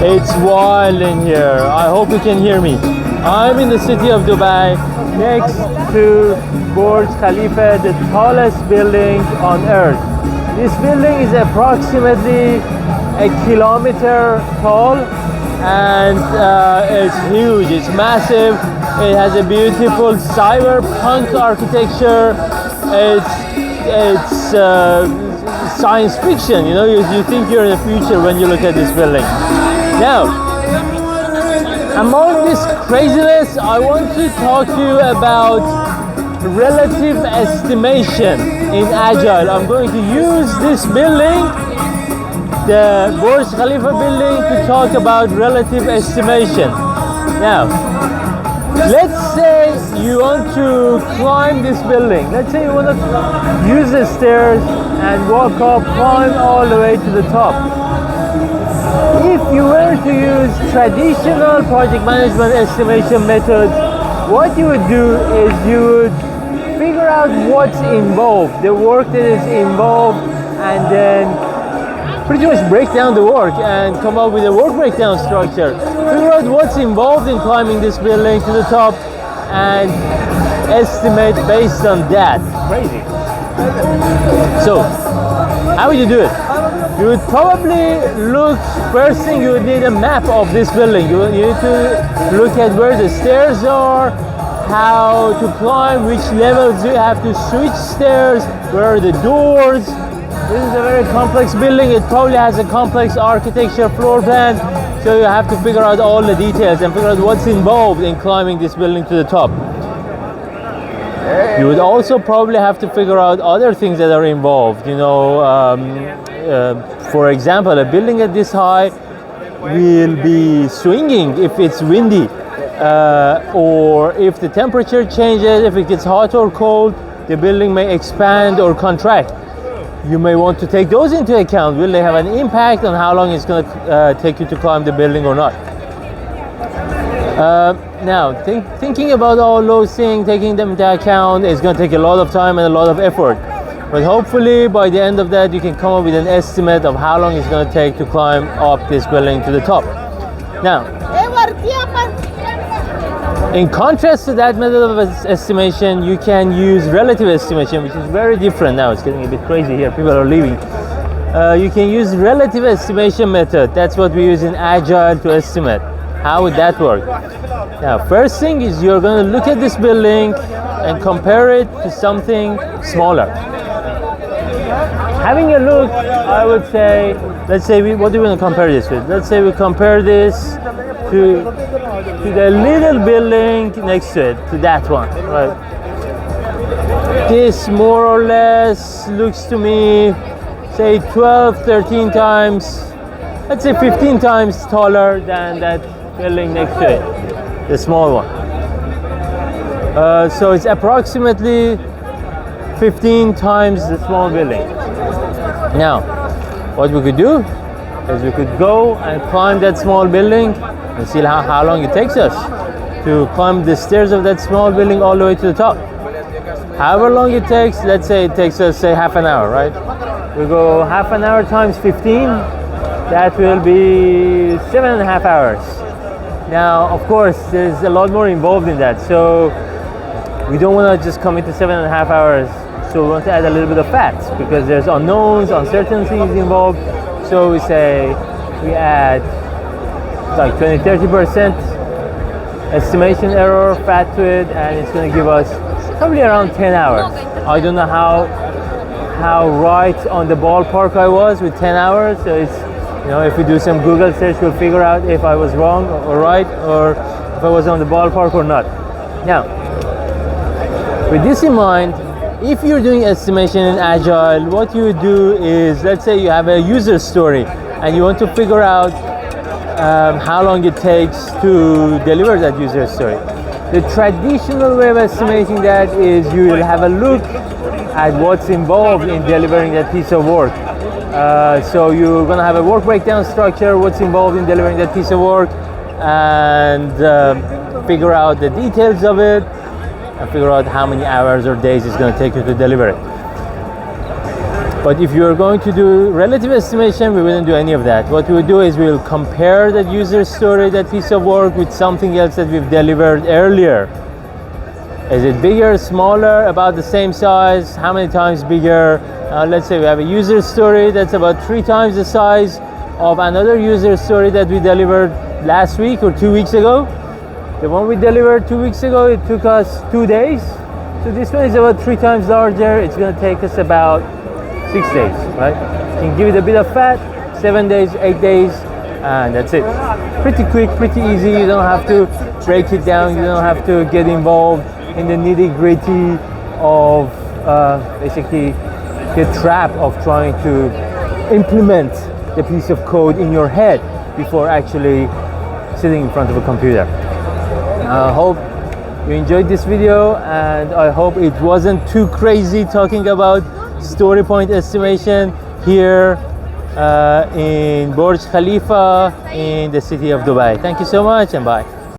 It's wild in here. I hope you can hear me. I'm in the city of Dubai, next to Burj Khalifa, the tallest building on earth. This building is approximately a kilometer tall, and it's huge, it's massive. It has a beautiful cyberpunk architecture. It's science fiction, you know, you think you're in the future when you look at this building. Now, among this craziness, I want to talk to you about relative estimation in Agile. I'm going to use this building, the Burj Khalifa building, to talk about relative estimation. Now, let's say you want to climb this building. Let's say you want to use the stairs and walk up, climb all the way to the top. If you were to use traditional project management estimation methods, what you would do is you would figure out what's involved, the work that is involved, and then pretty much break down the work and come up with a work breakdown structure. Figure out what's involved in climbing this building to the top and estimate based on that. Crazy. So, how would you do it? You would probably look, first thing you would need a map of this building. You need to look at where the stairs are, how to climb, which levels you have to switch stairs, where are the doors. This is a very complex building. It probably has a complex architecture floor plan, so you have to figure out all the details and figure out what's involved in climbing this building to the top. You would also probably have to figure out other things that are involved. You know, for example, a building at this high will be swinging if it's windy, or if the temperature changes, if it gets hot or cold, the building may expand or contract. You may want to take those into account. Will they have an impact on how long it's going to take you to climb the building or not? Now, thinking about all those things, taking them into account, is going to take a lot of time and a lot of effort. But hopefully, by the end of that, you can come up with an estimate of how long it's going to take to climb up this building to the top. Now, in contrast to that method of estimation, you can use relative estimation, which is very different. Now it's getting a bit crazy here, people are leaving. You can use relative estimation method. That's what we use in Agile to estimate. How would that work? Now, first thing is you're going to look at this building and compare it to something smaller. Having a look, I would say, let's say, what do we want to compare this with? Let's say we compare this to the little building next to it, to that one, right? This more or less looks to me, say 12, 13 times, let's say 15 times taller than that building next to it, the small one. So it's approximately 15 times the small building. Now, what we could do is we could go and climb that small building and see how long it takes us to climb the stairs of that small building all the way to the top. However long it takes, let's say it takes us, say, half an hour, right? We go half an hour times 15, that will be 7.5 hours. Now, of course, there's a lot more involved in that, so we don't want to just commit to 7.5 hours. So we want to add a little bit of fat because there's unknowns, uncertainties involved. So we say we add like 20-30% estimation error fat to it, and it's going to give us probably around 10 hours. I don't know how right on the ballpark I was with 10 hours. So it's, you know, if we do some Google search, we'll figure out if I was wrong or right, or if I was on the ballpark or not. Now, with this in mind, if you're doing estimation in Agile, what you do is, let's say you have a user story and you want to figure out how long it takes to deliver that user story. The traditional way of estimating that is you will have a look at what's involved in delivering that piece of work. So you're going to have a work breakdown structure, what's involved in delivering that piece of work, and figure out the details of it, and figure out how many hours or days it's going to take you to deliver it. But if you're going to do relative estimation, we wouldn't do any of that. What we would do is we'll compare that user story, that piece of work, with something else that we've delivered earlier. Is it bigger, smaller, about the same size, how many times bigger? Let's say we have a user story that's about 3 times the size of another user story that we delivered last week or 2 weeks ago. The one we delivered 2 weeks ago, it took us 2 days. So this one is about 3 times larger. It's going to take us about 6 days, right? You can give it a bit of fat, 7 days, 8 days, and that's it. Pretty quick, pretty easy. You don't have to break it down. You don't have to get involved in the nitty-gritty of basically the trap of trying to implement the piece of code in your head before actually sitting in front of a computer. I hope you enjoyed this video, and I hope it wasn't too crazy talking about story point estimation here in Burj Khalifa in the city of Dubai. Thank you so much, and bye.